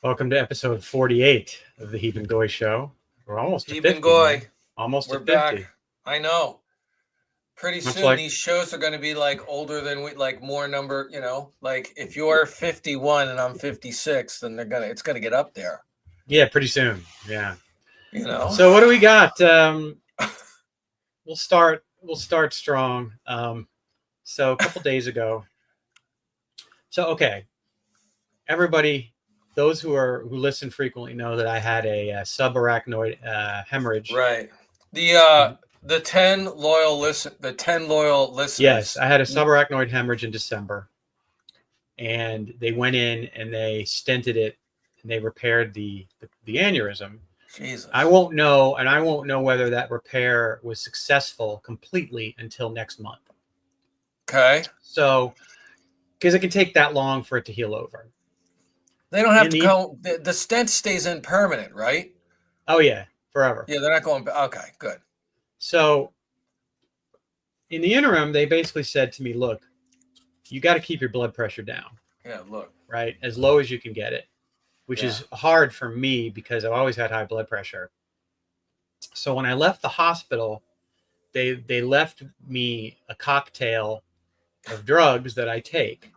Welcome to episode 48 of the Heeb Goy show. We're almost to Heeb 50, man. Goy, Almost to we're 50. back. I know. Pretty Much soon like, these shows are going to be like older than more number, like if you're 51 and I'm 56, then it's going to get up there, yeah, pretty soon. Yeah. you know. So what do we got? We'll start strong. So a couple days ago. So okay, everybody, those who listen frequently know that I had a subarachnoid hemorrhage. Right. The 10 loyal listeners. Yes, I had a subarachnoid hemorrhage in December, and they went in and they stented it, and they repaired the aneurysm. Jesus. I won't know whether that repair was successful completely until next month. Okay. So, because it can take that long for it to heal over. They don't have to go. The stent stays in permanent, right? Oh yeah, forever. Yeah, they're not going. Okay, good. So, in the interim, they basically said to me, "Look, you got to keep your blood pressure down. Yeah, look. Right, as low as you can get it." Which is hard for me because I've always had high blood pressure. So when I left the hospital, they left me a cocktail of drugs that I take.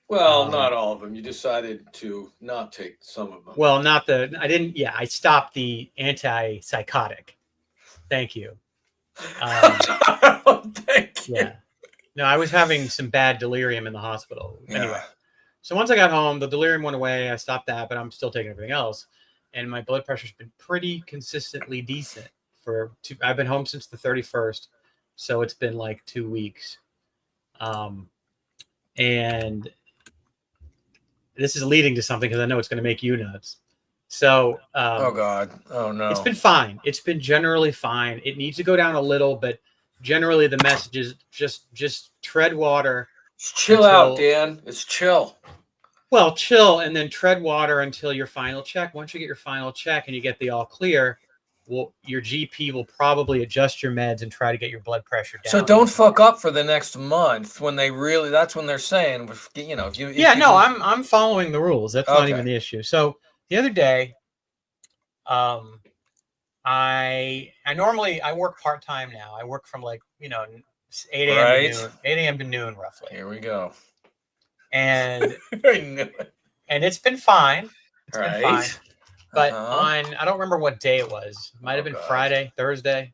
Well, not all of them. You decided to not take some of them. Well, I stopped the antipsychotic. Thank you. Thank you. Yeah. No, I was having some bad delirium in the hospital. Yeah. Anyway, so once I got home, the delirium went away. I stopped that, but I'm still taking everything else. And my blood pressure's been pretty consistently decent I've been home since the 31st. So it's been like 2 weeks. And this is leading to something because I know it's going to make you nuts. So, oh God. Oh no. It's been fine. It's been generally fine. It needs to go down a little, but generally the message is just tread water. Just chill out, Dan. It's chill. Well, chill and then tread water until your final check. Once you get your final check and you get the all clear, your GP will probably adjust your meds and try to get your blood pressure down. So don't fuck up for the next month when that's when they're saying, I'm following the rules. That's not even the issue. So the other day, I normally work part-time now. I work from 8 a.m. to noon, 8 a.m. to noon roughly. Here we go. And it's been fine. It's been fine. But I don't remember what day it was. It might have been Friday, Thursday.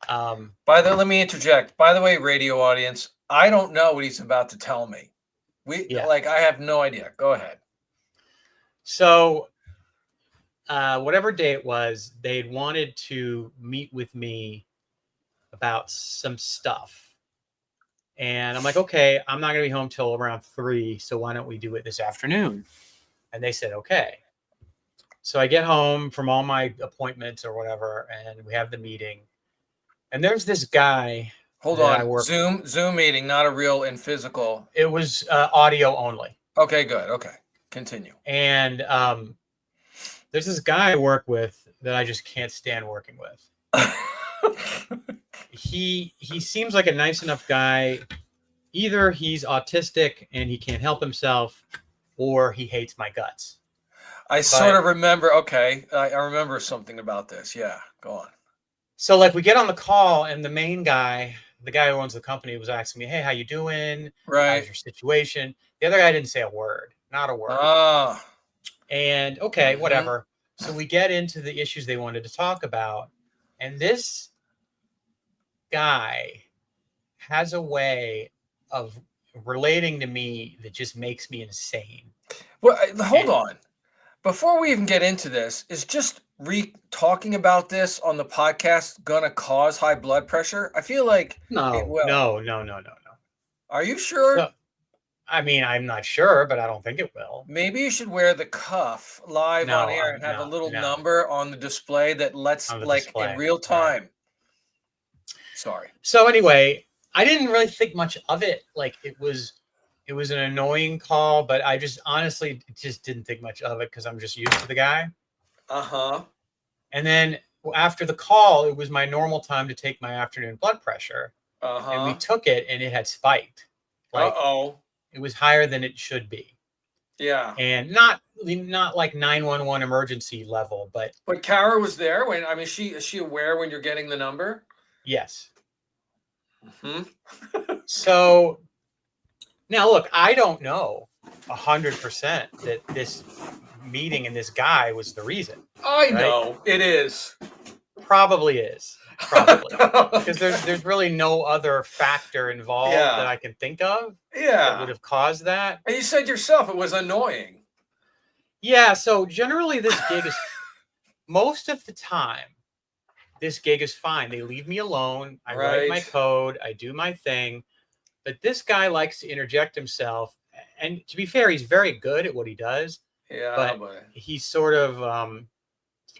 Let me interject. By the way, radio audience, I don't know what he's about to tell me. I have no idea. Go ahead. So, whatever day it was, they'd wanted to meet with me about some stuff. And I'm like, okay, I'm not going to be home till around 3. So why don't we do it this afternoon? And they said, okay. So I get home from all my appointments or whatever, and we have the meeting. And there's this guy. Hold on. Zoom meeting, not a real and physical. It was audio only. Okay, good. Okay. Continue. And there's this guy I work with that I just can't stand working with. He seems like a nice enough guy. Either he's autistic and he can't help himself, or he hates my guts. I sort of remember. Okay, I remember something about this. Yeah, go on. So we get on the call, and the main guy, the guy who owns the company, was asking me, "Hey, how you doing? Right. How's your situation?" The other guy didn't say a word, not a word. And okay, whatever. So we get into the issues they wanted to talk about, and this guy has a way of relating to me that just makes me insane. Well, hold on. Before we even get into this, is just talking about this on the podcast gonna cause high blood pressure? I feel like no. Are you sure? So, I mean, I'm not sure, but I don't think it will. Maybe you should wear the cuff live on air and have a little number on the display that lets in real time. Right. Sorry. So anyway, I didn't really think much of it. It was an annoying call, but I just honestly just didn't think much of it because I'm just used to the guy. And then after the call, it was my normal time to take my afternoon blood pressure. And we took it, and it had spiked. It was higher than it should be. Yeah. and not like 911 emergency level, but Kara was there when, I mean, is she aware when you're getting the number? yes. Hmm. So now look, I don't know 100% that this meeting and this guy was the reason. I right? know it is. Probably is. Probably. Because there's really no other factor involved that I can think of that would have caused that. And you said yourself it was annoying. Yeah, so generally this gig is most of the time this gig is fine. They leave me alone. I write my code, I do my thing. But this guy likes to interject himself, and to be fair, he's very good at what he does. Yeah, but he's sort of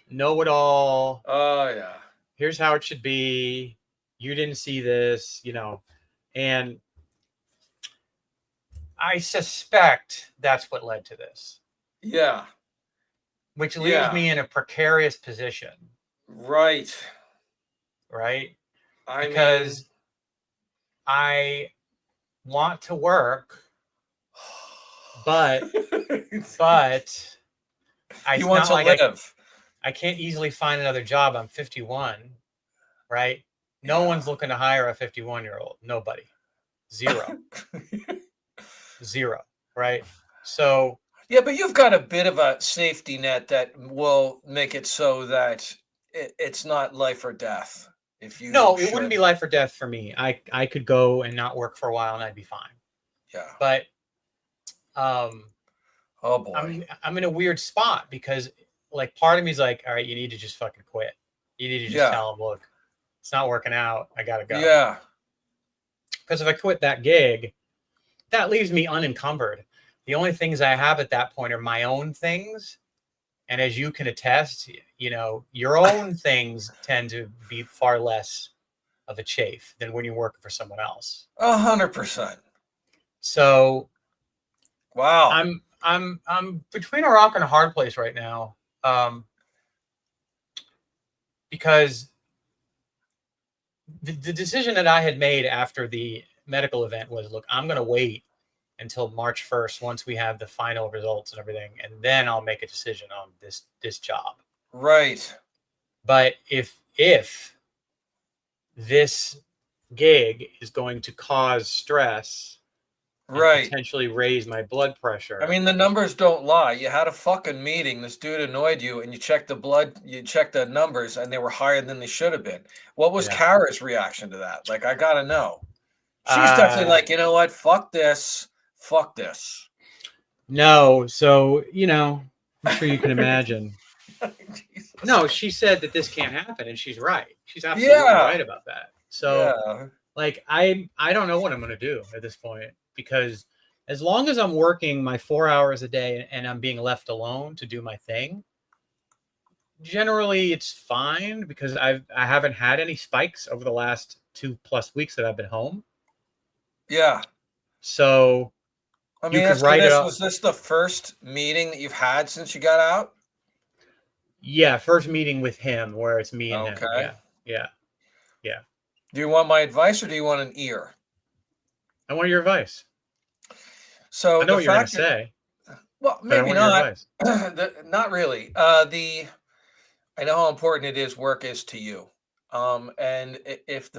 know-it-all. Oh yeah. Here's how it should be. You didn't see this, and I suspect that's what led to this. Yeah. Which leaves me in a precarious position. Right. Because I want to work, but you want to live. I can't easily find another job. I'm 51, right? No one's looking to hire a 51-year-old. Nobody. Zero. Zero, right? So yeah, but you've got a bit of a safety net that will make it so that it's not life or death. If you it wouldn't be life or death for me. I could go and not work for a while and I'd be fine. Yeah. But oh boy. I'm in a weird spot because like part of me is like, all right, you need to just fucking quit. You need to just tell them, look, it's not working out. I gotta go. Yeah. Because if I quit that gig, that leaves me unencumbered. The only things I have at that point are my own things. And as you can attest, your own things tend to be far less of a chafe than when you're working for someone else. 100%. So, wow, I'm between a rock and a hard place right now, because the decision that I had made after the medical event was, look, I'm going to wait until March 1st once we have the final results and everything, and then I'll make a decision on this job. Right. But if this gig is going to cause stress and potentially raise my blood pressure. I mean, the numbers don't lie. You had a fucking meeting. This dude annoyed you, and you checked the numbers, and they were higher than they should have been. What was Kara's reaction to that? Like, I gotta know. She's definitely like, you know what? Fuck this. Fuck this. No, so I'm sure you can imagine. No, she said that this can't happen, and she's right. She's absolutely right about that. So, like, I don't know what I'm going to do at this point, because as long as I'm working my 4 hours a day and I'm being left alone to do my thing, generally it's fine, because I haven't had any spikes over the last 2+ weeks that I've been home. Yeah. So, I mean, was this the first meeting that you've had since you got out? Yeah, first meeting with him where it's me and him. Yeah. Do you want my advice or do you want an ear? I want your advice. So I know what you're going to say. Well, maybe not. Not really. I know how important it is. Work is to you. And if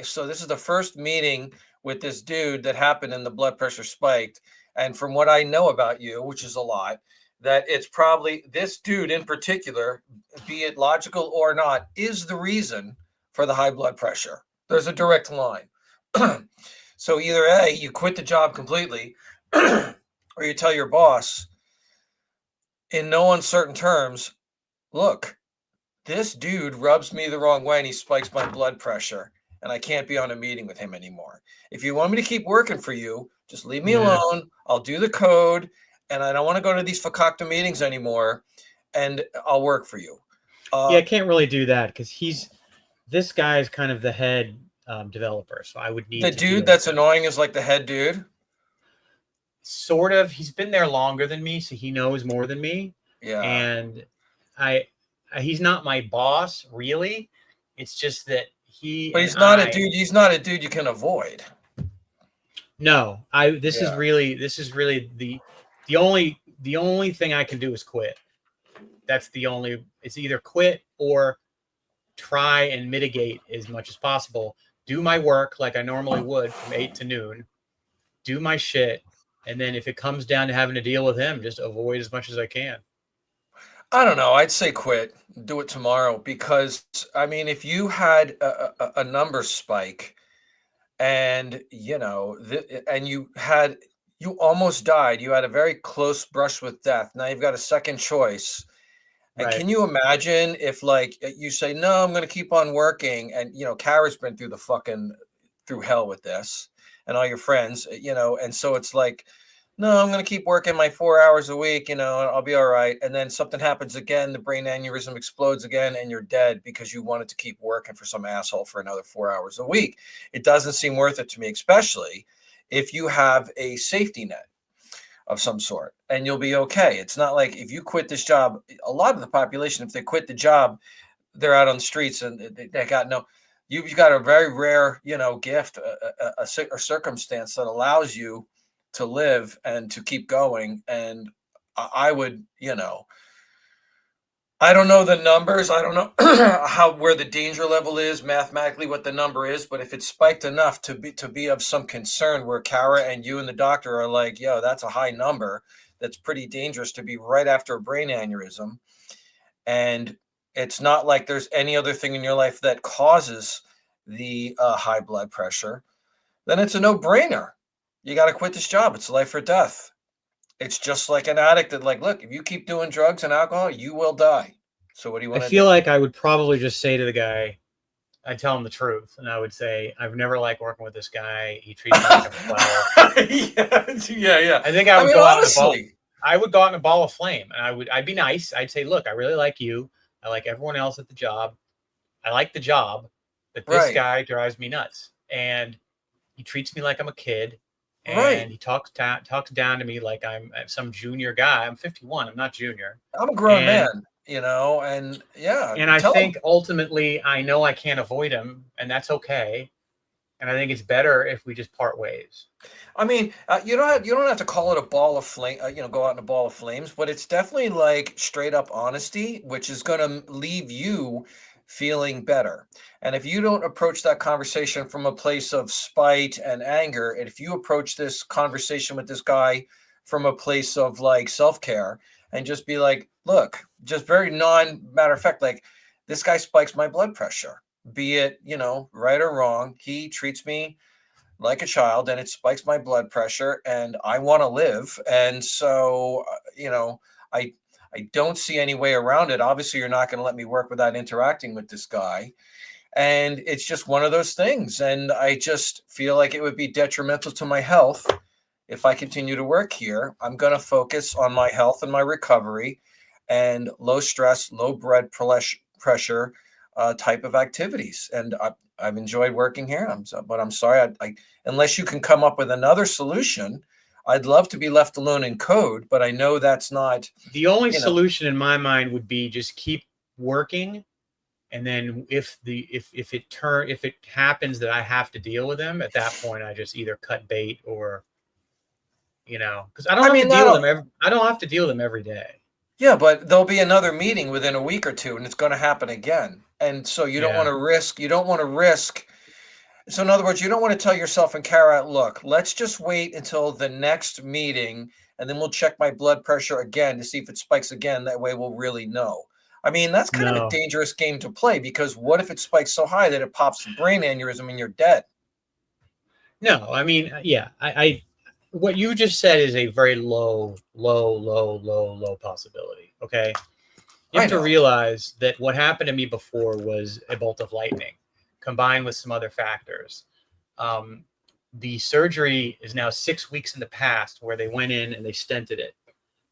so this is the first meeting with this dude that happened and the blood pressure spiked. And from what I know about you, which is a lot, that it's probably this dude in particular, be it logical or not, is the reason for the high blood pressure. There's a direct line. So either A, you quit the job completely, or you tell your boss in no uncertain terms, look, this dude rubs me the wrong way and he spikes my blood pressure, and I can't be on a meeting with him anymore. If you want me to keep working for you, just leave me alone. I'll do the code, and I don't want to go to these fakakta meetings anymore, and I'll work for you. I can't really do that because this guy is kind of the head developer, so I would need the dude that's annoying is like the head dude. Sort of. He's been there longer than me, so he knows more than me. Yeah, and he's not my boss, really. It's just that But he's not a dude. He's not a dude you can avoid. No, this is really the only the only thing I can do is quit. That's the only. It's either quit or try and mitigate as much as possible. Do my work like I normally would from 8 to noon. Do my shit, and then if it comes down to having to deal with him, just avoid as much as I can. I don't know. I'd say quit. Do it tomorrow because I mean, if you had a number spike and and you almost died, you had a very close brush with death. Now you've got a second choice. And Right. can you imagine if like you say, no, I'm going to keep on working. And, Kara's been through hell with this and all your friends, and so it's like, no, I'm going to keep working my 4 hours a week, and I'll be all right. And then something happens again, the brain aneurysm explodes again, and you're dead because you wanted to keep working for some asshole for another 4 hours a week. It doesn't seem worth it to me, especially if you have a safety net of some sort and you'll be okay. It's not like if you quit this job, a lot of the population, if they quit the job, they're out on the streets and they got no, you've got a very rare, gift, a circumstance that allows you to live and to keep going. And I would, I don't know the numbers. I don't know where the danger level is mathematically, what the number is. But if it's spiked enough to be of some concern, where Kara and you and the doctor are like, "Yo, that's a high number. That's pretty dangerous to be right after a brain aneurysm," and it's not like there's any other thing in your life that causes the high blood pressure, then it's a no-brainer. You got to quit this job. It's life or death. It's just like an addict that, like, look, if you keep doing drugs and alcohol, you will die. So what do you I want to feel do? like I would probably just say to the guy, I'd tell him the truth, and I would say, I've never liked working with this guy. He treats me like a flower. Yeah. I think I would mean, go out in a ball. honestly, I would go out in a ball of flame, and I'd be nice. I'd say, look, I really like you. I like everyone else at the job. I like the job, but this right, guy drives me nuts, and he treats me like I'm a kid, right. and he talks down to me like I'm some junior guy. I'm 51. I'm not junior, I'm a grown man, and and yeah, and I tell him. think ultimately I know I can't avoid him, and that's okay. And I think it's better if we just part ways. I mean, you don't have to call it a ball of flame, go out in a ball of flames, but it's definitely like straight up honesty, which is going to leave you feeling better. And if you don't approach that conversation from a place of spite and anger, and if you approach this conversation with this guy from a place of like self-care and just be like, look, just very matter of fact, like this guy spikes my blood pressure, be it, right or wrong. He treats me like a child and it spikes my blood pressure and I want to live. And so, I I don't see any way around it. Obviously, you're not going to let me work without interacting with this guy. And it's just one of those things. And I just feel like it would be detrimental to my health if I continue to work here. I'm going to focus on my health and my recovery and low stress, low blood pressure type of activities. And I've enjoyed working here. But I'm sorry, unless you can come up with another solution, I'd love to be left alone in code. But I know that's not. The only solution in my mind would be just keep working, and then if it happens that I have to deal with them, at that point I just either cut bait or because I don't have to deal with them I don't have to deal with them every day. Yeah, but there'll be another meeting within a week or two, and it's going to happen again. And so you don't want to risk. You don't want to risk. So in other words, you don't want to tell yourself and Kara, look, let's just wait until the next meeting, and then we'll check my blood pressure again to see if it spikes again. That way, we'll really know. I mean, that's kind of a dangerous game to play because what if it spikes so high that it pops the brain aneurysm and you're dead? No, I mean, yeah, I what you just said is a very low possibility. Okay. You have to realize that what happened to me before was a bolt of lightning combined with some other factors. The surgery is now 6 weeks in the past where they went in and they stented it.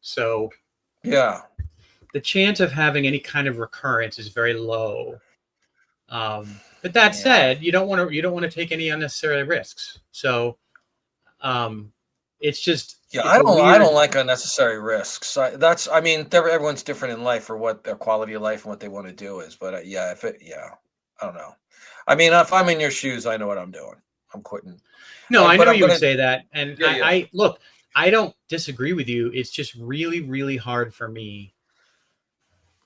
So yeah, the chance of having any kind of recurrence is very low. But that said, you don't want to take any unnecessary risks. So it's just I don't like unnecessary risks. I mean, everyone's different in life for what their quality of life and what they want to do is. But I don't know. I mean, if I'm in your shoes, I know what I'm doing. I'm quitting. No, I know you would say that, and I look. I don't disagree with you. It's just really, really hard for me.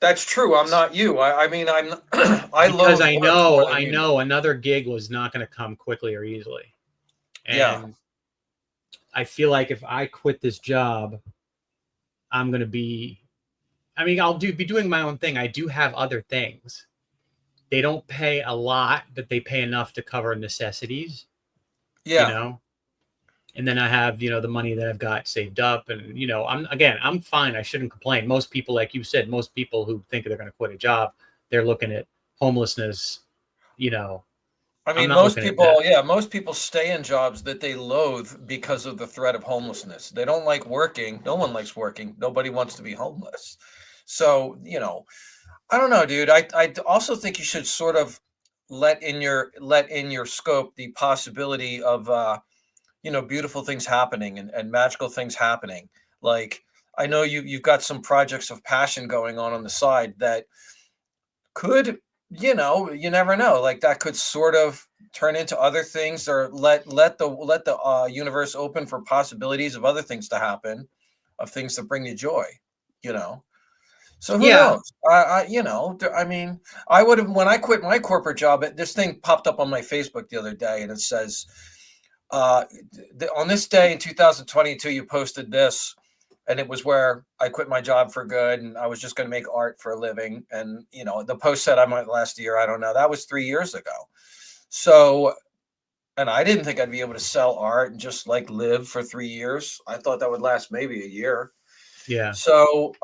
That's true. I'm not you. I mean, I'm. I Because loathe work more than I you do. know another gig was not going to come quickly or easily. Yeah. And I feel like if I quit this job, I'm going to be, I mean, be doing my own thing. I do have other things. They don't pay a lot, but they pay enough to cover necessities, you Yeah. know? And then I have, the money that I've got saved up, and, I'm fine. I shouldn't complain. Most people, like you said, most people who think they're going to quit a job, they're looking at homelessness, you know, I I'm mean, not looking at that. most people stay in jobs that they loathe because of the threat of homelessness. They don't like working. No one likes working. Nobody wants to be homeless. So, I don't know, dude. I also think you should sort of let in your scope the possibility of beautiful things happening and magical things happening. Like, I know you've got some projects of passion going on the side that could, you never know, like that could sort of turn into other things, or let the universe open for possibilities of other things to happen, of things that bring you joy, you know. So who Yeah. knows? I mean, I would have, when I quit my corporate job. This thing popped up on my Facebook the other day, and it says, uh, on this day in 2022, you posted this, and it was where I quit my job for good, and I was just going to make art for a living. And the post said I might last a year. I don't know. That was 3 years ago. So, and I didn't think I'd be able to sell art and just like live for 3 years. I thought that would last maybe a year. Yeah. So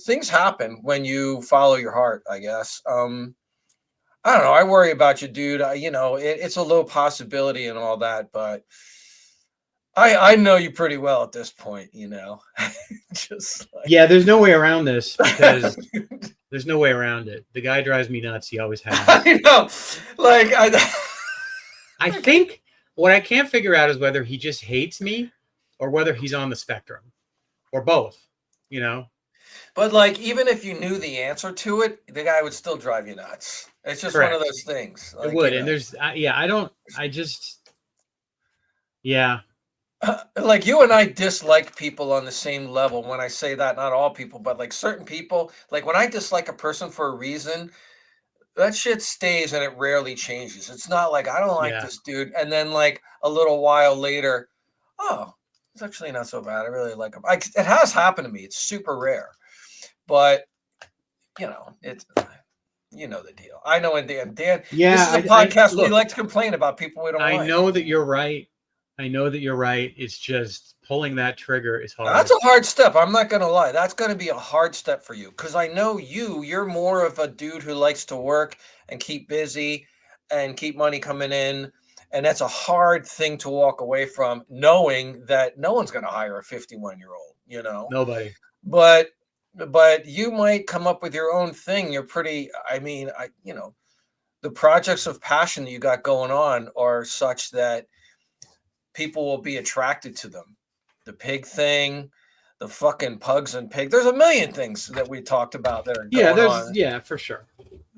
things happen when you follow your heart, I guess. I don't know. I worry about you, dude. It's a low possibility and all that, but I know you pretty well at this point, just like. Yeah, there's no way around this, because there's no way around it. The guy drives me nuts. He always has. I know. Like, I think what I can't figure out is whether he just hates me or whether he's on the spectrum, or both, but like, even if you knew the answer to it, the guy would still drive you nuts. It's just one of Correct. those things. It Like, would. And yeah. like, you and I dislike people on the same level. When I say that, not all people, but like certain people, like when I dislike a person for a reason, that shit stays and it rarely changes. It's not like I don't like Yeah. this dude, and then like a little while later, oh, it's actually not so bad. I really like him. It has happened to me. It's super rare, but it's the deal. I know, and Dan, this is a Yeah. podcast we Look, like to complain about people we don't I like. know that you're right. It's just pulling that trigger is That's hard. a hard step. I'm not going to lie. That's going to be a hard step for you, because I know you're more of a dude who likes to work and keep busy and keep money coming in. And that's a hard thing to walk away from, knowing that no one's going to hire a 51-year-old, Nobody. but you might come up with your own thing. You're pretty, I mean, the projects of passion that you got going on are such that people will be attracted to them. The pig thing, the fucking pugs and pig. There's a million things that we talked about that are going on. Yeah, for sure.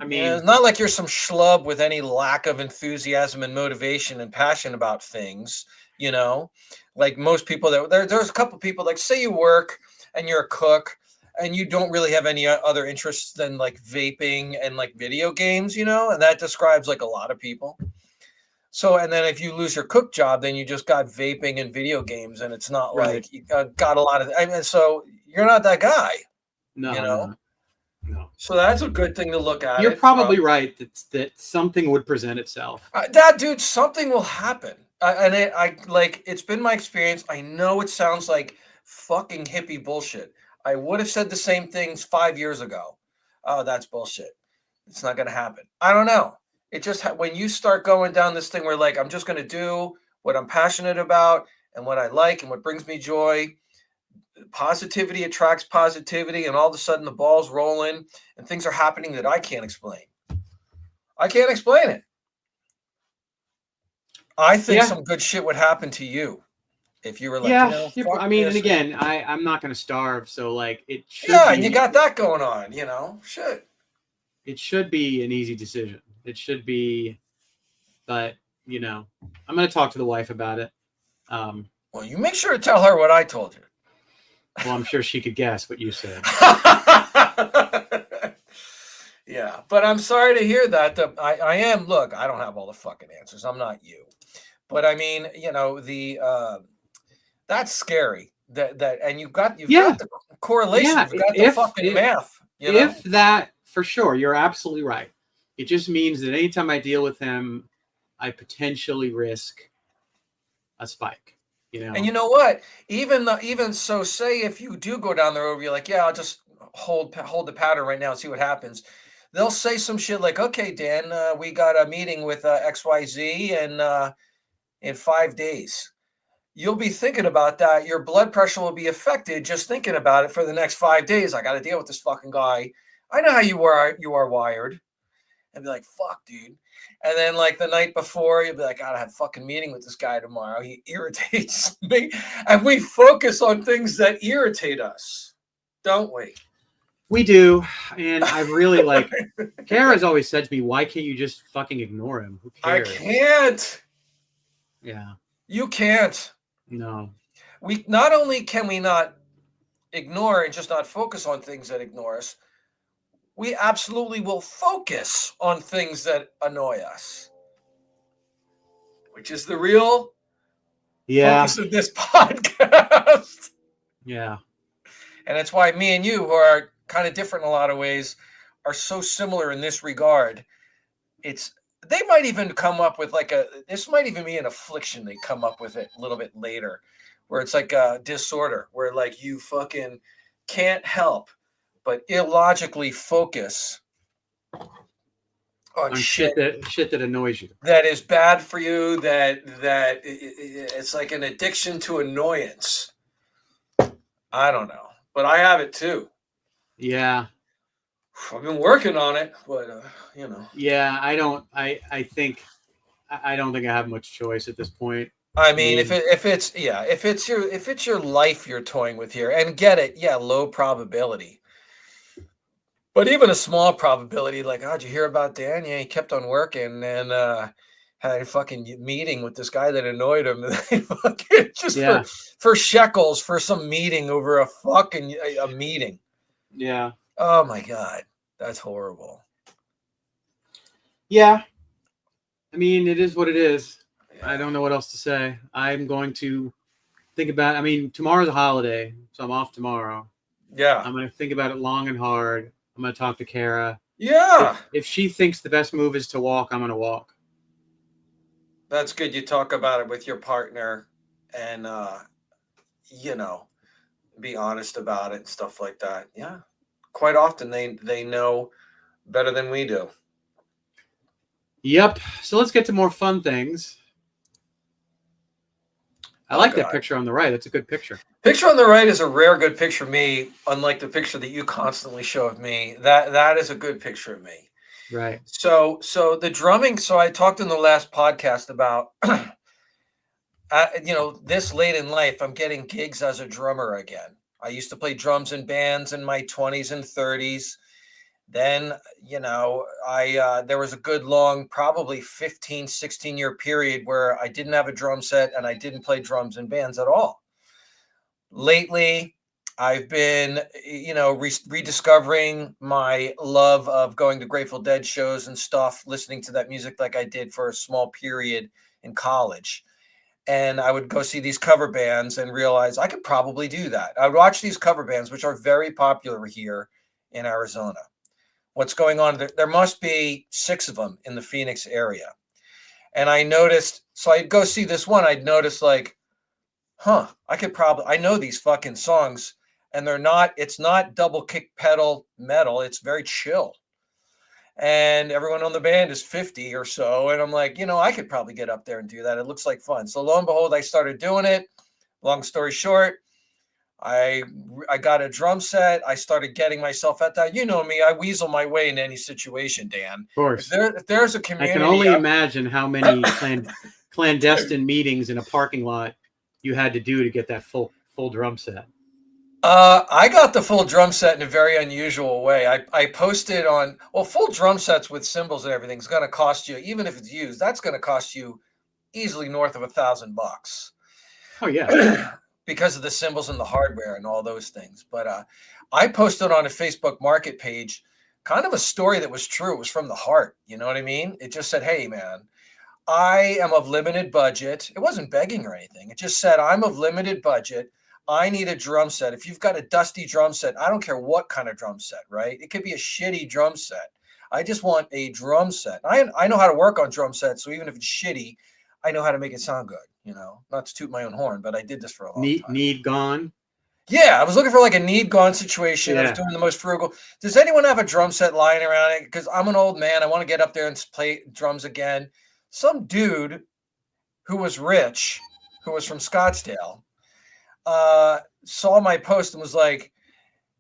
I mean, It's not like you're some schlub with any lack of enthusiasm and motivation and passion about things, like most people there's a couple people, like, say you work and you're a cook and you don't really have any other interests than like vaping and like video games, and that describes like a lot of people. So, and then if you lose your cook job, then you just got vaping and video games, and it's not right. like you got a lot of. I mean, so you're not that guy, No, you I'm know. not. No. So that's a good thing to look at. You're probably right that something would present itself. That dude, something will happen, and it's been my experience. I know it sounds like fucking hippie bullshit. I would have said the same things 5 years ago. Oh, that's bullshit. It's not going to happen. I don't know. It just when you start going down this thing where like I'm just going to do what I'm passionate about and what I like and what brings me joy. Positivity attracts positivity, and all of a sudden the ball's rolling and things are happening that I can't explain. I can't explain it. I think some good shit would happen to you if you were like, fuck I mean, this. and again, I'm not going to starve, so like it should Yeah, be. and you got that going on, shit. It should be an easy decision. It should be, but I'm going to talk to the wife about it. Well, you make sure to tell her what I told you. Well, I'm sure she could guess what you said. Yeah, but I'm sorry to hear that. I am. Look, I don't have all the fucking answers. I'm not you, but I mean, that's scary. And you've got the correlation. Yeah. You've got the fucking math. If that, for sure, you're absolutely right. It just means that anytime I deal with him, I potentially risk a spike. And you know what? Even so, say if you do go down the road, you're like, yeah, I'll just hold the pattern right now and see what happens. They'll say some shit like, okay, Dan, we got a meeting with XYZ and in 5 days. You'll be thinking about that. Your blood pressure will be affected just thinking about it for the next 5 days. I got to deal with this fucking guy. I know how you are wired. And be like, fuck, dude. And then like the night before, you'll be like, God, I have a fucking meeting with this guy tomorrow. He irritates me. And we focus on things that irritate us, don't we? We do. And I really like, Kara's always said to me, why can't you just fucking ignore him? Who cares? I can't. Yeah. You can't. No. We not only can we not ignore and just not focus on things that ignore us, we absolutely will focus on things that annoy us, which is the real focus of this podcast. Yeah. And it's why me and you, who are kind of different in a lot of ways, are so similar in this regard. They might even come up with this might even be an affliction. They come up with it a little bit later, where it's like a disorder, where like you fucking can't help but illogically focus on shit that annoys you, that is bad for you, that it's like an addiction to annoyance. I don't know, but I have it too. Yeah, I've been working on it, but yeah, I don't think I have much choice at this point. I mean, if it's your life you're toying with here, and get it, yeah, low probability. But even a small probability, like, oh, did you hear about Dan? Yeah, he kept on working and had a fucking meeting with this guy that annoyed him. For shekels for some meeting over a meeting. Yeah. Oh my God, that's horrible. Yeah. I mean, it is what it is. Yeah. I don't know what else to say. I'm going to think about. I mean, tomorrow's a holiday, so I'm off tomorrow. Yeah. I'm going to think about it long and hard. I'm going to talk to Kara. Yeah. If she thinks the best move is to walk, I'm going to walk. That's good. You talk about it with your partner and, be honest about it and stuff like that. Yeah. Quite often they know better than we do. Yep. So let's get to more fun things. I like that picture on the right. That's a good picture. Picture on the right is a rare good picture of me, unlike the picture that you constantly show of me. That is a good picture of me. Right. So the drumming. So I talked in the last podcast about, this late in life, I'm getting gigs as a drummer again. I used to play drums in bands in my 20s and 30s. Then, there was a good long, probably 15, 16-year period where I didn't have a drum set and I didn't play drums in bands at all. Lately, I've been, rediscovering my love of going to Grateful Dead shows and stuff, listening to that music like I did for a small period in college. And I would go see these cover bands and realize I could probably do that. I would watch these cover bands, which are very popular here in Arizona. What's going on? There must be 6 of them in the Phoenix area. And I noticed, so I'd go see this one. I'd notice like, I know these fucking songs, and it's not double kick pedal metal. It's very chill. And everyone on the band is 50 or so. And I'm like, I could probably get up there and do that. It looks like fun. So lo and behold, I started doing it. Long story short, I got a drum set. I started getting myself at that. You know me, I weasel my way in any situation, Dan. Of course. If there's a community. I can only imagine how many clandestine meetings in a parking lot you had to do to get that full drum set. I got the full drum set in a very unusual way. I posted on, full drum sets with cymbals and everything is going to cost you, even if it's used, that's going to cost you easily north of $1,000. Oh yeah. Because of the cymbals and the hardware and all those things. But I posted on a Facebook Market page kind of a story that was true. It was from the heart. You know what I mean? It just said, hey, man, I am of limited budget. It wasn't begging or anything. It just said, I'm of limited budget. I need a drum set. If you've got a dusty drum set, I don't care what kind of drum set, right? It could be a shitty drum set. I just want a drum set. I know how to work on drum sets. So even if it's shitty, I know how to make it sound good, you know, not to toot my own horn, but I did this for a long time. Need gone. Yeah, I was looking for like a need gone situation. Yeah. I was doing the most frugal. Does anyone have a drum set lying around it? Because I'm an old man. I want to get up there and play drums again. Some dude who was rich, who was from Scottsdale, saw my post and was like,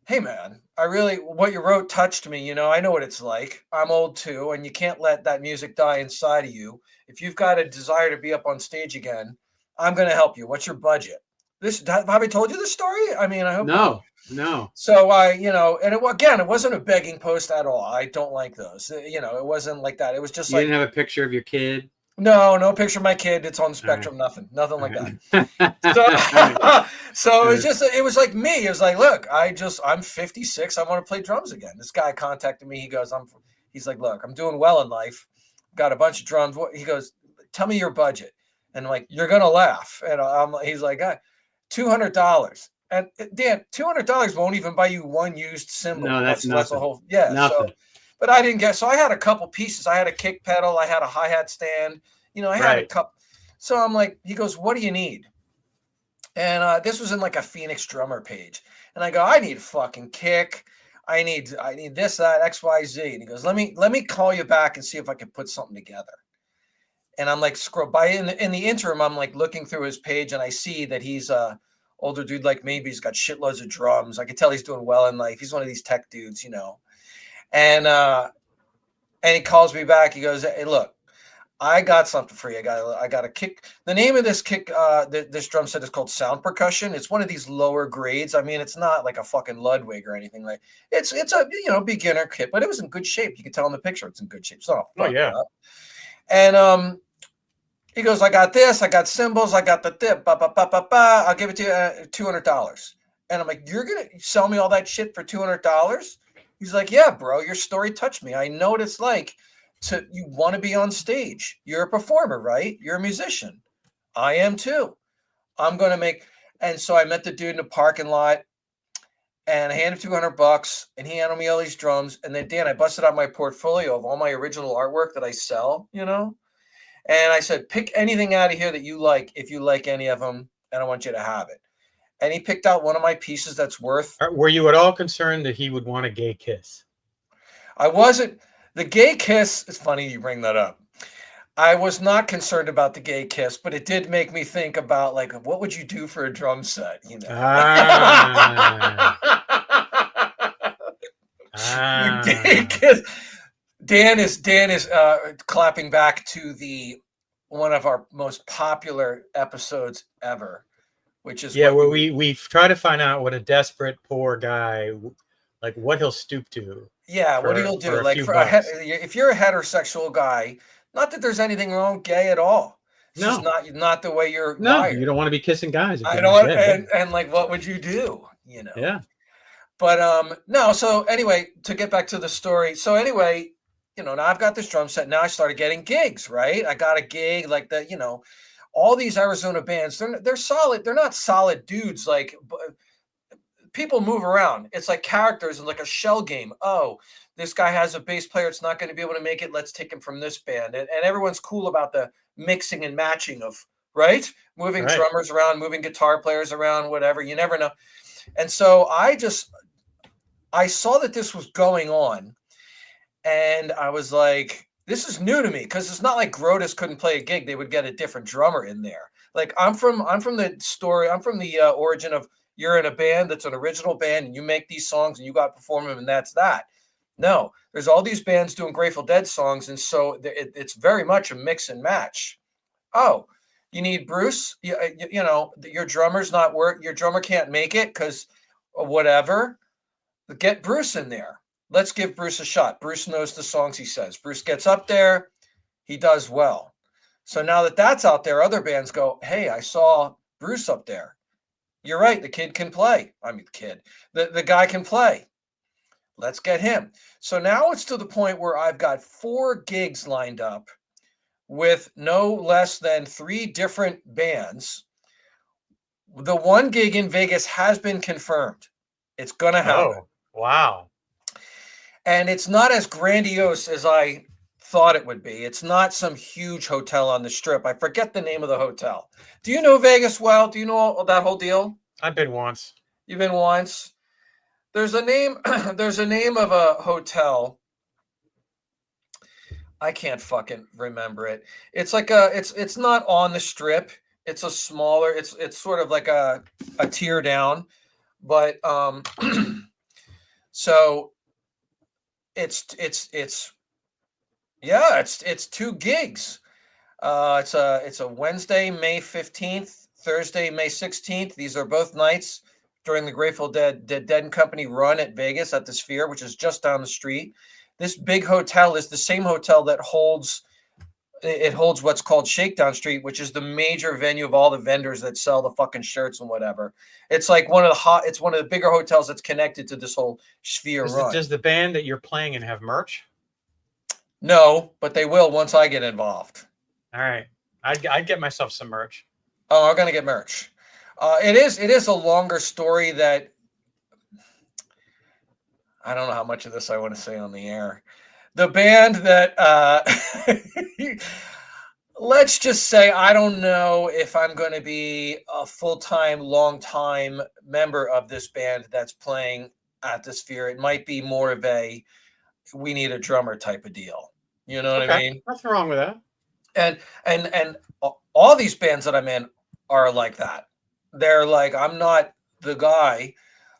hey man, what you wrote touched me. You know, I know what it's like. I'm old too, and you can't let that music die inside of you. If you've got a desire to be up on stage again, I'm going to help you. What's your budget? Have I told you this story? I mean, I hope no. So it wasn't a begging post at all. I don't like those. You know, it wasn't like that. It was just you didn't have a picture of your kid. No picture of my kid. It's on the spectrum. Right. Nothing like that. So it was like me. It was like, look, I'm 56. I want to play drums again. This guy contacted me. He goes, he's like, look, I'm doing well in life. Got a bunch of drums. He goes, tell me your budget. And I'm like, you're going to laugh. And he's like, $200. And Dan, $200 won't even buy you one used cymbal. No, that's nothing. A whole, yeah. Nothing. But I didn't get, so I had a couple pieces. I had a kick pedal. I had a hi-hat stand. You know, I had a couple. So I'm like, he goes, what do you need? And this was in like a Phoenix drummer page. And I go, I need a fucking kick. I need this, that, X, Y, Z. And he goes, let me call you back and see if I can put something together. And I'm like, scroll by in the interim, I'm like looking through his page and I see that he's a older dude like me, but he's got shitloads of drums. I could tell he's doing well in life. He's one of these tech dudes, you know. And he calls me back. He goes, hey, look, I got something for you. I got a kick. The name of this kick, this drum set is called Sound Percussion. It's one of these lower grades. I mean, it's not like a fucking Ludwig or anything like. It's a beginner kit, but it was in good shape. You can tell in the picture it's in good shape. So yeah. And he goes, I got this. I got cymbals. I got the dip. I'll give it to you $200. And I'm like, you're gonna sell me all that shit for $200? He's like, yeah, bro, your story touched me. I know what it's like you want to be on stage. You're a performer, right? You're a musician. I am too. I'm going to make. And so I met the dude in the parking lot and I handed him $200 and he handed me all these drums. And then, Dan, I busted out my portfolio of all my original artwork that I sell, you know? And I said, pick anything out of here that you like, if you like any of them, and I want you to have it. And he picked out one of my pieces that's worth. Were you at all concerned that he would want a gay kiss? I wasn't. The gay kiss, it's funny you bring that up. I was not concerned about the gay kiss, but it did make me think about, like, what would you do for a drum set, you know? The gay kiss. Dan is clapping back to one of our most popular episodes ever, which is where we try to find out what a desperate poor guy, like what he'll stoop to. Yeah, what he'll do. Like if you're a heterosexual guy, not that there's anything wrong with gay at all. It's just not the way you're wired. You don't want to be kissing guys. I don't. And like, what would you do? You know. Yeah. But no. So anyway, to get back to the story. So anyway, you know, now I've got this drum set. Now I started getting gigs. Right. I got a gig like that. You know, all these Arizona bands. They're solid. They're not solid dudes. Like. People move around. It's like characters in like a shell game. Oh, this guy has a bass player. It's not going to be able to make it. Let's take him from this band. And everyone's cool about the mixing and matching of, right? Moving drummers around, moving guitar players around, whatever. You never know. And so I saw that this was going on. And I was like, this is new to me because it's not like Grotus couldn't play a gig. They would get a different drummer in there. Like I'm from the story. I'm from the origin of, you're in a band that's an original band and you make these songs and you got to perform them and that's that. No, there's all these bands doing Grateful Dead songs. And so it's very much a mix and match. Oh, you need Bruce, you know, your drummer's not work. Your drummer can't make it because whatever. Get Bruce in there. Let's give Bruce a shot. Bruce knows the songs, he says. Bruce gets up there. He does well. So now that that's out there, other bands go, hey, I saw Bruce up there. You're right. The kid can play. I mean, the kid, the guy can play. Let's get him. So now it's to the point where I've got 4 gigs lined up with no less than 3 different bands. The 1 gig in Vegas has been confirmed. It's going to happen. Oh, wow. And it's not as grandiose as I thought it would be. It's not some huge hotel on the Strip. I forget the name of the hotel. Do you know Vegas well? Do you know that whole deal? I've been once. You've been once? There's a name there's a name of a hotel. I can't fucking remember it. It's like it's not on the Strip. It's a smaller, it's sort of like a tier down, but so it's 2 gigs. It's a Wednesday, May 15th, Thursday, May 16th. These are both nights during the Grateful Dead and Company run at Vegas at the Sphere, which is just down the street. This big hotel is the same hotel that holds what's called Shakedown Street, which is the major venue of all the vendors that sell the fucking shirts and whatever. It's like it's one of the bigger hotels that's connected to this whole Sphere run. Does the band that you're playing in have merch? No, but they will once I get involved. All right. I'd get myself some merch. Oh, I'm going to get merch. It is a longer story that I don't know how much of this I want to say on the air. The band that let's just say I don't know if I'm going to be a full-time, long-time member of this band that's playing at the Sphere. It might be more of a we need a drummer type of deal. You know what I mean? Nothing wrong with that. And all these bands that I'm in are like that. They're like, I'm not the guy.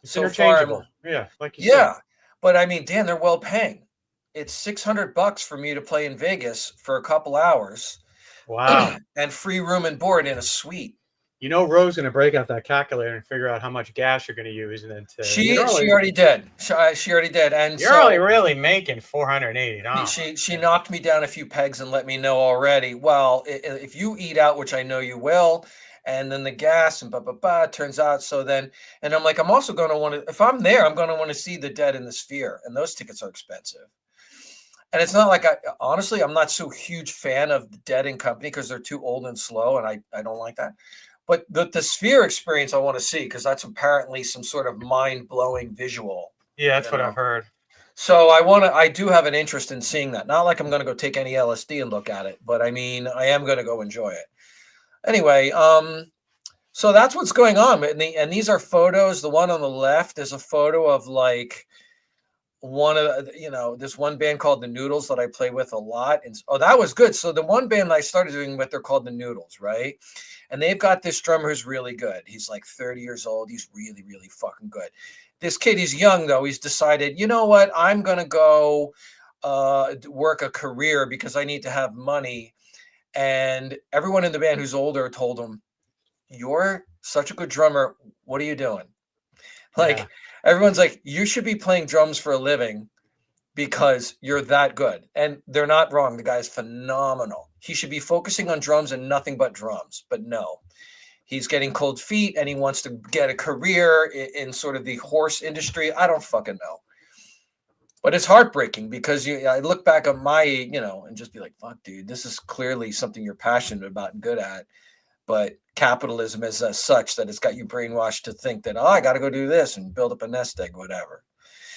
It's interchangeable. Yeah, like you said. But I mean, Dan, they're well paying. It's $600 for me to play in Vegas for a couple hours. Wow. And free room and board in a suite. You know, Ro's going to break out that calculator and figure out how much gas you're going to use, and then she already did. She already did, and you're only really making $480. She knocked me down a few pegs and let me know already. Well, if you eat out, which I know you will, and then the gas and turns out so then, and I'm like, I'm also going to want to. If I'm there, I'm going to want to see the Dead in the Sphere, and those tickets are expensive. And it's not like honestly, I'm not so huge fan of the Dead and Company because they're too old and slow, and I don't like that. But the Sphere experience I want to see because that's apparently some sort of mind-blowing visual. Yeah, that's what I've heard. So I do have an interest in seeing that. Not like I'm going to go take any LSD and look at it, but I mean, I am going to go enjoy it. Anyway, so that's what's going on. And these are photos. The one on the left is a photo of like one of this one band called the Noodles that I play with a lot. And that was good. So the one band I started doing with, they're called the Noodles, right? And they've got this drummer who's really good. He's like 30 years old. He's really, really fucking good. This kid, he's young though. He's decided, you know what? I'm going to go work a career because I need to have money. And everyone in the band who's older told him, you're such a good drummer. What are you doing? Like, everyone's like, you should be playing drums for a living because you're that good. And they're not wrong. The guy's phenomenal. He should be focusing on drums and nothing but drums. But no, he's getting cold feet and he wants to get a career in sort of the horse industry. I don't fucking know. But it's heartbreaking because I look back on my, and just be like, fuck, dude, this is clearly something you're passionate about and good at. But capitalism is such that it's got you brainwashed to think that, I got to go do this and build up a nest egg, whatever.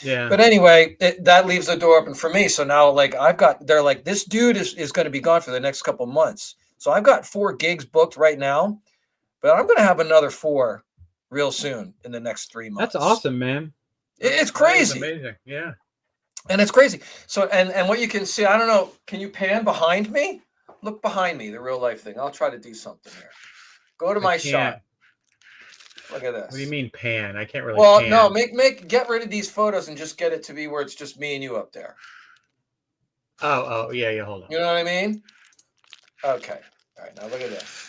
Yeah. But anyway, that leaves the door open for me. So now, like, they're like, this dude is going to be gone for the next couple months. So I've got 4 gigs booked right now, but I'm going to have another 4 real soon in the next 3 months. That's awesome, man. It's crazy. Amazing. Yeah. And it's crazy. So, and what you can see, I don't know, can you pan behind me? Look behind me, the real life thing. I'll try to do something here. Go to my shot. Look at this. What do you mean pan? I can't really. Well, pan. no, get rid of these photos and just get it to be where it's just me and you up there. Oh, yeah, hold on. You know what I mean? Okay. All right, now look at this.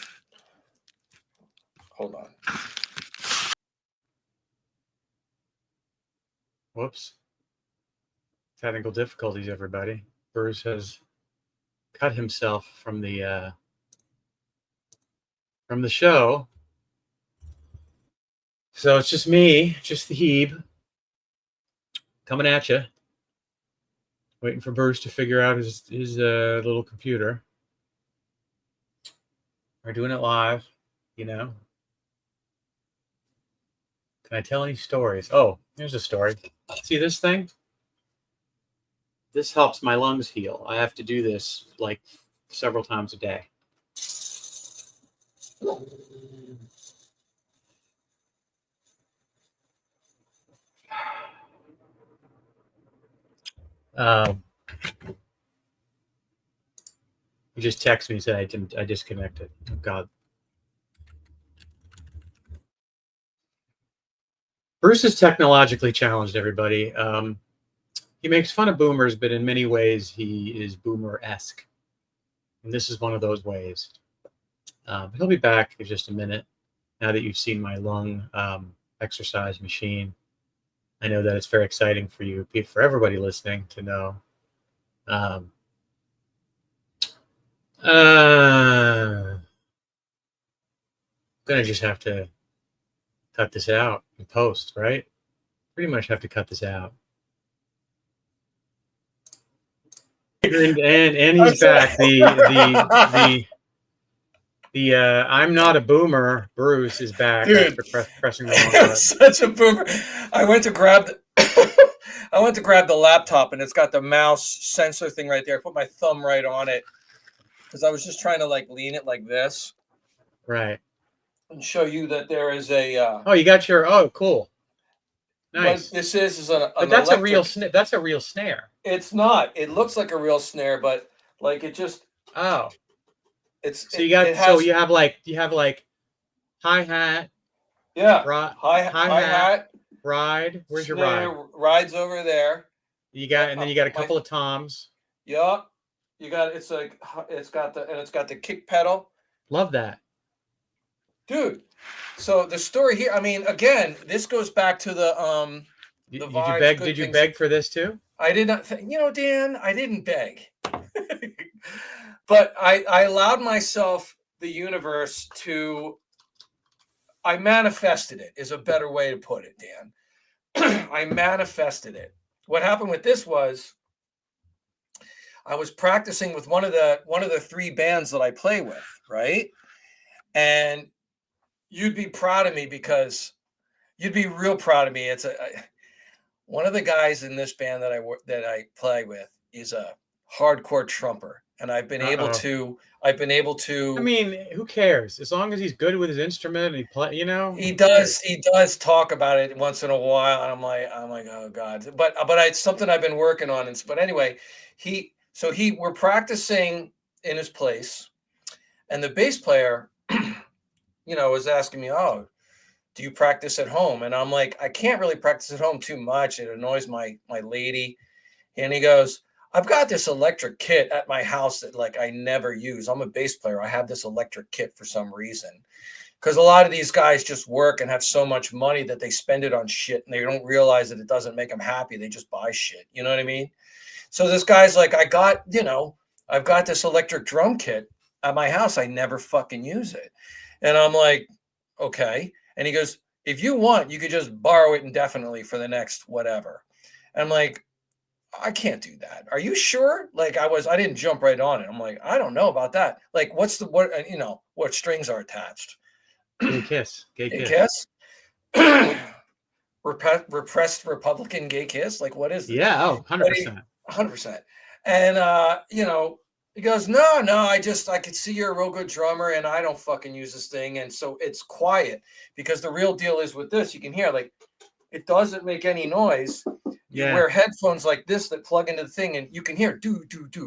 Hold on. Whoops. Technical difficulties, everybody. Bruce has cut himself from the show. So it's just me, just the Heeb, coming at you, waiting for Bruce to figure out his little computer. We're doing it live, you know. Can I tell any stories? Oh, here's a story. See this thing? This helps my lungs heal. I have to do this like several times a day. You just text me and said I disconnected. Oh God. Bruce is technologically challenged, everybody. He makes fun of boomers, but in many ways he is boomer-esque. And this is one of those ways. He'll be back in just a minute. Now that you've seen my lung exercise machine, I know that it's very exciting for you, for everybody listening to know. I'm gonna just have to cut this out in post, right? Pretty much have to cut this out. And he's back. The I'm not a boomer. Bruce is back. Dude, after pressing the wrong button. Such a boomer. I went to grab the laptop, and it's got the mouse sensor thing right there. I put my thumb right on it because I was just trying to like lean it like this, right, and show you that there is a. Oh, you got your. Oh, cool. Nice. What this is an but that's electric, a real snare. That's a real snare. It's not. It looks like a real snare, but like it just. Oh. It's so you got it has, so you have like hi-hat. Yeah. Hi-hat. Ride. Where's snare, your ride? Ride's over there. You got and then you got a couple of toms. Yup. You got it's got the kick pedal. Love that. Dude. So the story here, I mean, again, this goes back to the Did you beg for this too? I did not Dan, I didn't beg. But I allowed myself the universe to I manifested it is a better way to put it, Dan. I manifested it. What happened with this was I was practicing with one of the three bands that I play with, right? And you'd be proud of me because you'd be real proud of me. It's one of the guys in this band that I play with is a hardcore trumper, and I've been able to. I mean, who cares? As long as he's good with his instrument and he play, He does talk about it once in a while, and I'm like, oh God. But it's something I've been working on. But anyway, we're practicing in his place, and the bass player, was asking me, oh, do you practice at home? And I'm like, I can't really practice at home too much. It annoys my lady. And he goes, I've got this electric kit at my house that like I never use. I'm a bass player. I have this electric kit for some reason. Because a lot of these guys just work and have so much money that they spend it on shit and they don't realize that it doesn't make them happy. They just buy shit. You know what I mean? So this guy's like, I've got this electric drum kit at my house. I never fucking use it. And I'm like, okay. And he goes, if you want, you could just borrow it indefinitely for the next whatever. And I'm like, I can't do that. Are you sure? Like I didn't jump right on it. I'm like, I don't know about that. Like what strings are attached? Gay kiss. Repressed Republican gay kiss. Like what is this? Yeah. 100%. 100%. And, he goes, no, I could see you're a real good drummer and I don't fucking use this thing. And so it's quiet because the real deal is with this, you can hear like, it doesn't make any noise. You wear headphones like this that plug into the thing and you can hear do,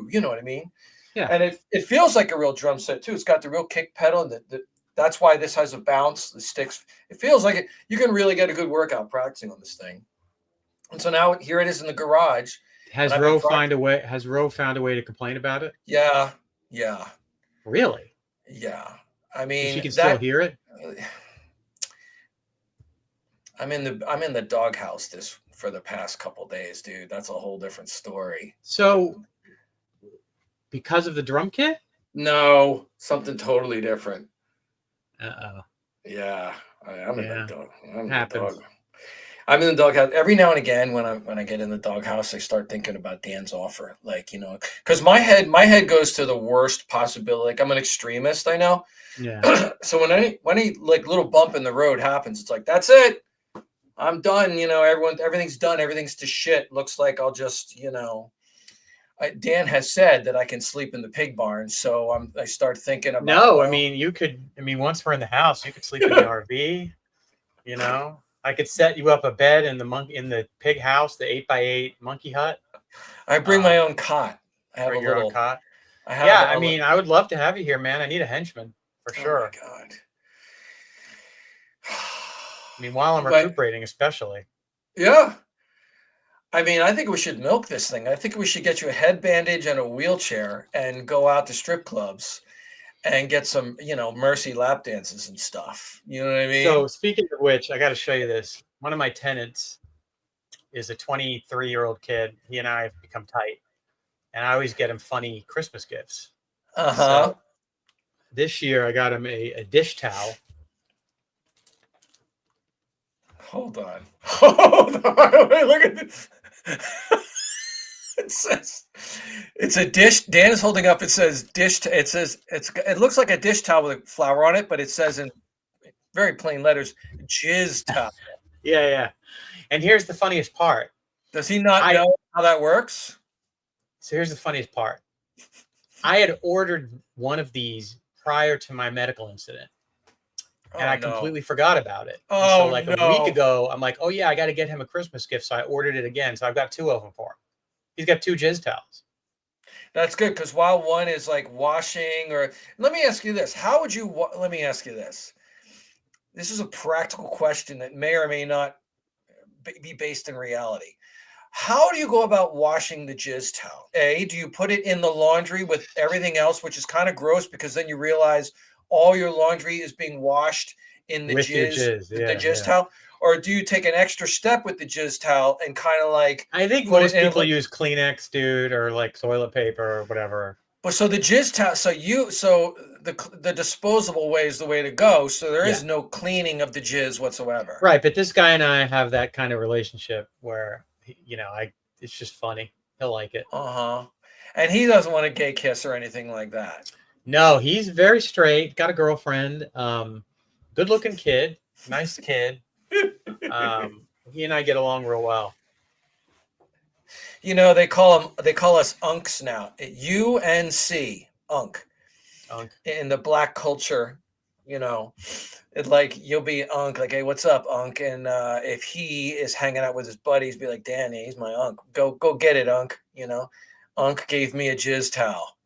you know what I mean? Yeah. And it feels like a real drum set too. It's got the real kick pedal and that's why this has a bounce, the sticks. It feels like it. You can really get a good workout practicing on this thing. And so now here it is in the garage. Has Roe found a way to complain about it? Yeah. Really? Yeah. I mean, she can still hear it. I'm in the doghouse for the past couple of days, dude. That's a whole different story. So, because of the drum kit? No, something totally different. Uh-oh. Yeah. I'm in the Yeah. dog. I'm in the Happens. dog. I'm in the doghouse every now and again. When I get in the doghouse, I start thinking about Dan's offer. Like, because my head goes to the worst possibility. Like, I'm an extremist, I know. Yeah. So when any like little bump in the road happens, it's like, that's it. I'm done. Everything's done. Everything's to shit. Looks like I'll just, Dan has said that I can sleep in the pig barn. So I start thinking about, No, I well, mean, you could. I mean, once we're in the house, you could sleep in the RV. You know, I could set you up a bed in the pig house, the 8x8 monkey hut. I bring my own cot. I have a Bring your own little, cot. I have Yeah, I a, mean, I would love to have you here, man. I need a henchman for oh my sure. God. I mean, while I'm But recuperating, especially. yeah, I mean, I think we should milk this thing. I think we should get you a head bandage and a wheelchair and go out to strip clubs and get some, mercy lap dances and stuff. You know what I So, mean? speaking of which, I got to show you this. One of my tenants is a 23-year-old kid. He and I have become tight, and I always get him funny Christmas gifts. Uh-huh. So, this year I got him a dish towel. Hold on. Hold on. Wait, look at this. It says it's a dish. Dan is holding up. It says dish. It looks like a dish towel with a flower on it, but it says in very plain letters, jizz towel. Yeah. And here's the funniest part. Does he not know how that works? So here's the funniest part. I had ordered one of these prior to my medical incident, and I completely forgot about it. Oh, so like a week ago, I'm like, oh yeah, I got to get him a Christmas gift. So I ordered it again. So I've got 2 of them for him. He's got 2 jizz towels. That's good, because while one is like washing, or let me ask you this: how would you? Let me ask you this. This is a practical question that may or may not be based in reality. How do you go about washing the jizz towel? A, do you put it in the laundry with everything else, which is kind of gross because then you realize all your laundry is being washed in the With your jizz, the jizz yeah. towel? Or do you take an extra step with the jizz towel and kind of like I think most people use Kleenex, dude, or like toilet paper or whatever. But so the jizz towel, so the disposable way is the way to go. So there is no cleaning of the jizz whatsoever. Right, but this guy and I have that kind of relationship where it's just funny. He'll like it. And he doesn't want a gay kiss or anything like that. No, he's very straight. Got a girlfriend. Good looking kid. Nice kid. He and I get along real well. They call us unks now. UNC, unk. In the black culture, it's like you'll be unk, like, hey, what's up, unk? And if he is hanging out with his buddies, be like, Danny, he's my unk. Go get it, unk. Unk gave me a jizz towel.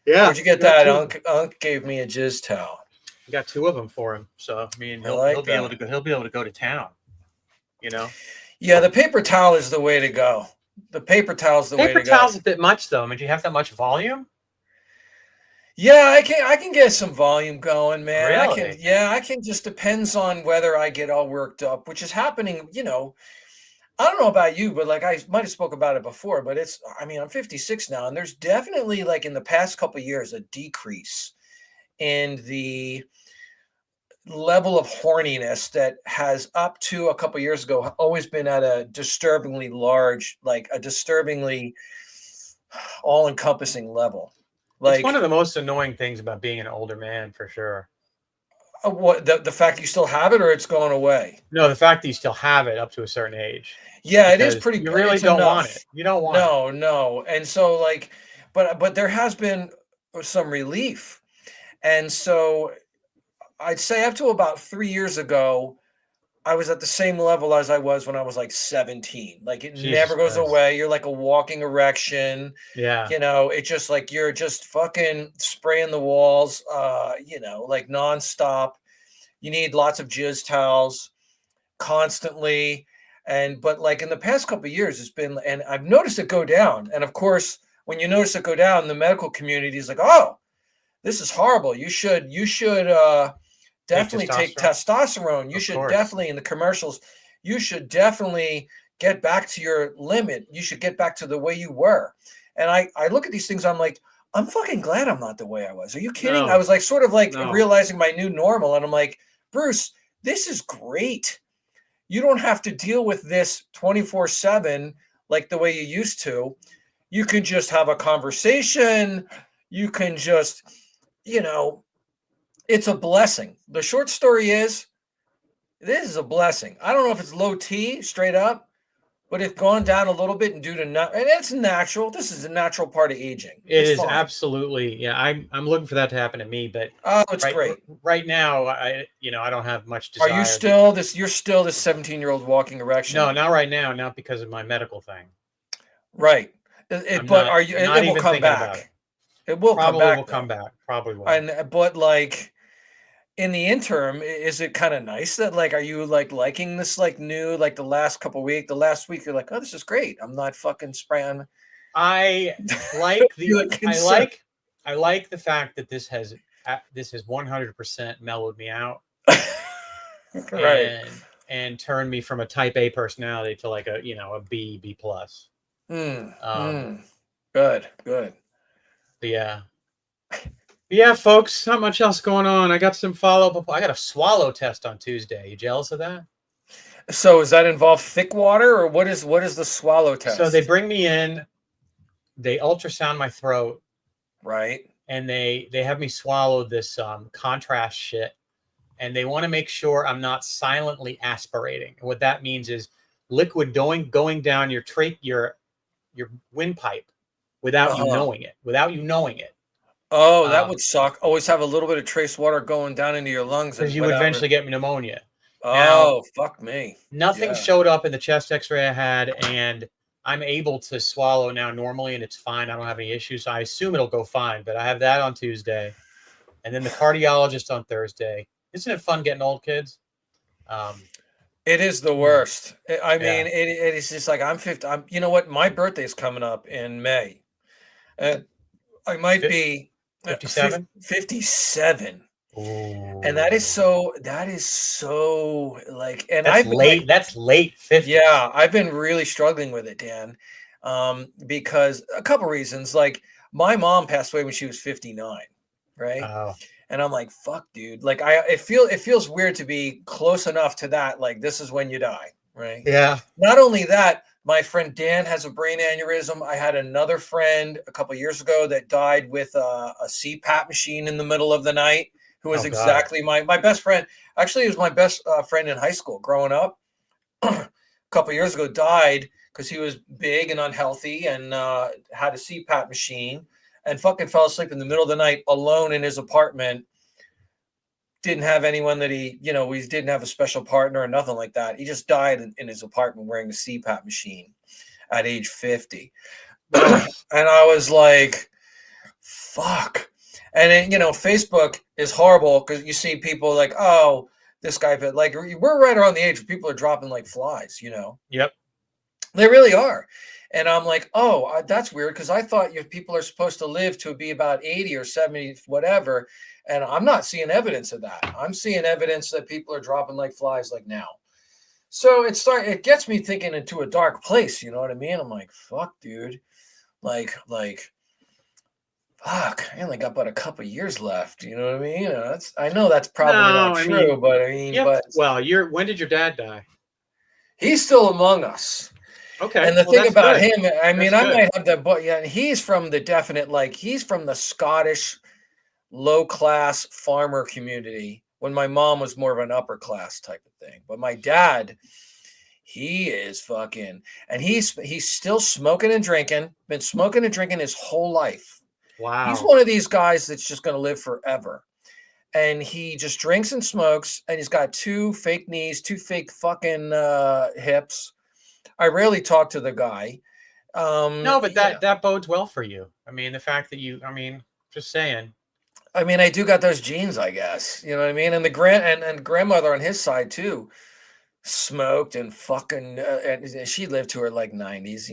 Yeah. Where'd you get that, unk? Unk gave me a jizz towel. I got 2 of them for him, so I mean, he'll be able to go. He'll be able to go to town. Yeah, the paper towel is the way to go. The paper towel's the way to go. Paper towel's a bit much, though. I mean, do you have that much volume? Yeah, I can get some volume going, man. Really? I can. Just depends on whether I get all worked up, which is happening. I don't know about you, but like I might have spoke about it before, but I'm 56 now, and there's definitely, like, in the past couple of years, a decrease in the level of horniness that has, up to a couple of years ago, always been at a disturbingly large, like a disturbingly all-encompassing level. It's one of the most annoying things about being an older man, for sure. What, the fact you still have it, or it's going away? No, the fact that you still have it up to a certain age. Yeah, it is pretty. You really don't want it. You don't want it. No. And so, like, but there has been some relief, and so I'd say up to about 3 years ago, I was at the same level as I was when I was like 17. Like, it never goes away. You're like a walking erection. Yeah. It's just like you're just fucking spraying the walls, like nonstop. You need lots of jizz towels constantly. But like in the past couple of years, it's been, and I've noticed it go down. And of course, when you notice it go down, the medical community is like, oh, this is horrible. You should definitely take testosterone. You should definitely, in the commercials, you should definitely get back to your limit. You should get back to the way you were. And I look at these things, I'm like, I'm fucking glad I'm not the way I was. Are you kidding? I was like, sort of like realizing my new normal. And I'm like, Bruce, this is great. You don't have to deal with this 24/7 like the way you used to. You can just have a conversation. You can just, it's a blessing. The short story is, this is a blessing. I don't know if it's low T straight up, but it's gone down a little bit and and it's natural. This is a natural part of aging. It It's is fine. absolutely, yeah. I'm looking for that to happen to me, but It's great. Right now, I don't have much Are desire. you still this? You're still this 17-year-old walking erection? No, not right now. Not because of my medical thing. Right. But are you? Not It will even come thinking about back. it. It will come back. Will come back. Probably will. But like in the interim, is it kind of nice that like, are you like liking this like new like the last week you're like, oh, this is great. I'm not fucking spraying. I like I like the fact that this has 100% mellowed me out. Right. And turned me from a type A personality to like a B plus. Good. But yeah, folks, not much else going on. I got some follow-up. I got a swallow test on Tuesday. You jealous of that? So does that involve thick water, or what is the swallow test? So they bring me in, they ultrasound my throat, right, and they have me swallow this contrast shit, and they want to make sure I'm not silently aspirating. And what that means is liquid going down your windpipe without you knowing it. Oh, that would suck. Always have a little bit of trace water going down into your lungs, because you would eventually get pneumonia. Oh, now, fuck me. Nothing showed up in the chest X-ray I had, and I'm able to swallow now normally, and it's fine. I don't have any issues. So I assume it'll go fine. But I have that on Tuesday, and then the cardiologist on Thursday. Isn't it fun getting old, kids? It is the worst. I mean, it is just like I'm 50. You know what? My birthday is coming up in May. I might be 57. 57. Ooh. And that is so like, and that's late. That's late 50s. Yeah, I've been really struggling with it, Dan, because a couple reasons. Like my mom passed away when she was 59, right? Oh. And I'm like, fuck, dude. Like it feels weird to be close enough to that. Like this is when you die, right? Yeah. Not only that, my friend Dan has a brain aneurysm. I had another friend a couple years ago that died with a CPAP machine in the middle of the night, who was exactly my best friend. Actually, he was my best friend in high school growing up. A couple years ago, died because he was big and unhealthy and had a CPAP machine and fucking fell asleep in the middle of the night alone in his apartment. Didn't have anyone that he didn't have a special partner or nothing like that. He just died in his apartment wearing a CPAP machine at age 50. And I was like, fuck. And then, Facebook is horrible because you see people like, oh, this guy, but like we're right around the age where people are dropping like flies, Yep. They really are. And I'm like, oh, that's weird because I thought people are supposed to live to be about 80 or 70, whatever. And I'm not seeing evidence of that. I'm seeing evidence that people are dropping like flies like now. So it gets me thinking into a dark place. You know what I mean? I'm like, fuck, dude. Like, fuck, I only got about a couple years left. You know what I mean? I know that's probably not true, but I mean, well, when did your dad die? He's still among us. Okay. And the thing about him, I mean, I might have that, but yeah, he's from the definite, like he's from the Scottish low-class farmer community when my mom was more of an upper class type of thing. But my dad, he is fucking, and he's still smoking and drinking, been smoking and drinking his whole life. Wow. He's one of these guys that's just going to live forever. And he just drinks and smokes, and he's got 2 fake knees, 2 fake fucking hips. I rarely talk to the guy. No, but that bodes well for you. I mean, the fact that just saying. I mean, I do got those genes, I guess. You know what I mean? And the and grandmother on his side too smoked and fucking and she lived to her like 90s,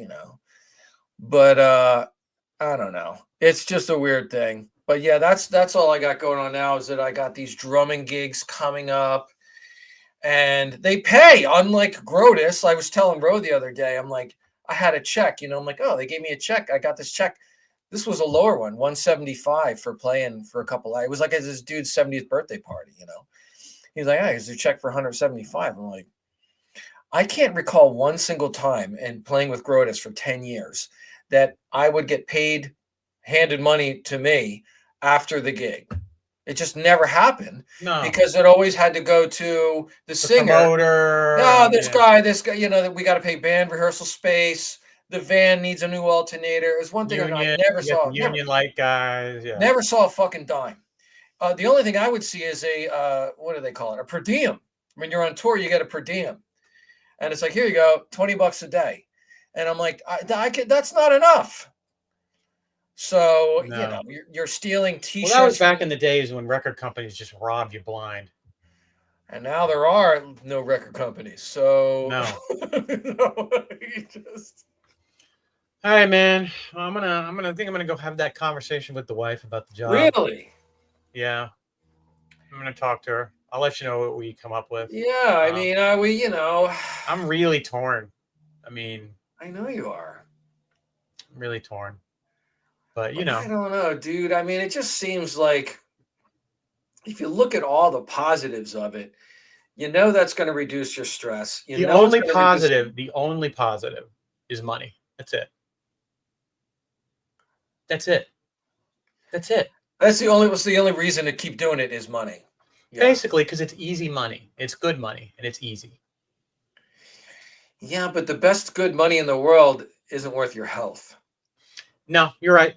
But I don't know. It's just a weird thing. But yeah, that's all I got going on now is that I got these drumming gigs coming up and they pay. Unlike Grotus, I was telling Ro the other day, I'm like, I had a check, I'm like, oh, they gave me a check. I got this check. This was a lower one, 175 for playing for a couple. It was like this dude's 70th birthday party, He's like, "Here's a check for 175." I'm like, I can't recall one single time in playing with Grotus for 10 years that I would get paid, handed money to me after the gig. It just never happened No, because it always had to go to the singer. promoter. Oh, and, this guy, that we got to pay band rehearsal space. The van needs a new alternator. It's one thing I union. never You get saw. the union light guys. Yeah. Never saw a fucking dime. The only thing I would see is what do they call it? A per diem. When you're on tour, you get a per diem. And it's like, here you go, $20 a day. And I'm like, that's not enough. So, No. you're stealing T-shirts. Well, that was back in the days when record companies just robbed you blind. And now there are no record companies. So, No. you just... All right, man. Well, I'm gonna go have that conversation with the wife about the job. Really? Yeah. I'm gonna talk to her. I'll let you know what we come up with. Yeah, I mean, I'm really torn. I mean, I know you are. I'm really torn. But I don't know, dude. I mean, it just seems like if you look at all the positives of it, that's going to reduce your stress. The only positive is money. That's it. That's it. That's the only reason to keep doing it is money. Yeah. Basically, because it's easy money. It's good money, and it's easy. Yeah, but the best good money in the world isn't worth your health. No, you're right.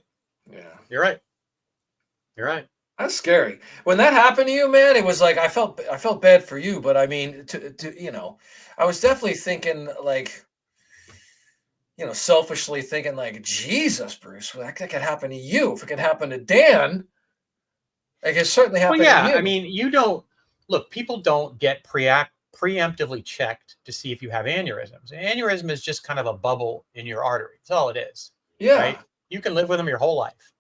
Yeah. You're right. That's scary. When that happened to you, man, it was like I felt bad for you, but I mean, I was definitely thinking like, selfishly thinking like, Jesus, Bruce, that could happen to you. If it could happen to Dan, it could certainly happen to you. I mean, people don't get preemptively checked to see if you have aneurysms. An aneurysm is just kind of a bubble in your artery. That's all it is. Yeah. Right? You can live with them your whole life.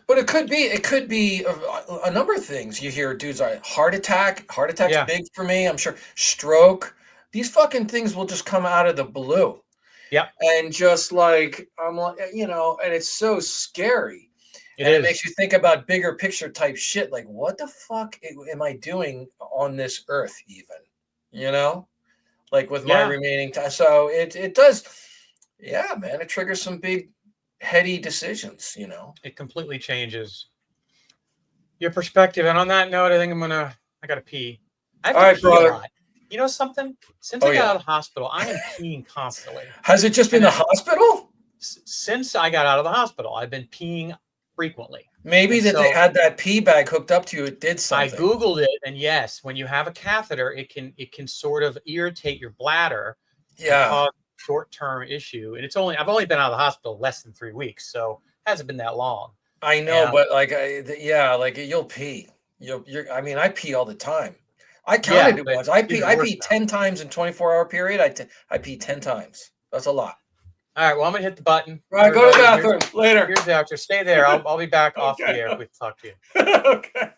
But it could be a number of things. You hear dudes like heart attack's big for me. I'm sure stroke. These fucking things will just come out of the blue. Yeah. And just like, I'm like, and it's so scary. It makes you think about bigger picture type shit. Like, what the fuck am I doing on this earth even? Like with my remaining time. So it does. Yeah, man, it triggers some big heady decisions, It completely changes your perspective. And on that note, I think I gotta pee. I have to pee a lot. You know something? Since I got out of the hospital, I am peeing constantly. Has it just been the hospital? Since I got out of the hospital, I've been peeing frequently. Maybe they had that pee bag hooked up to you. It did something. I Googled it, and yes, when you have a catheter, it can sort of irritate your bladder. Yeah. Cause short-term issue, and I've only been out of the hospital less than 3 weeks, so it hasn't been that long. I know, but like, like you'll pee. I mean, I pee all the time. I counted it once. I pee 10 times in 24-hour period. I pee 10 times. That's a lot. All right, well, I'm gonna hit the button. All right, go to the bathroom later. Here's the outro. Stay there. I'll be back off the air. We can talk to you. Okay.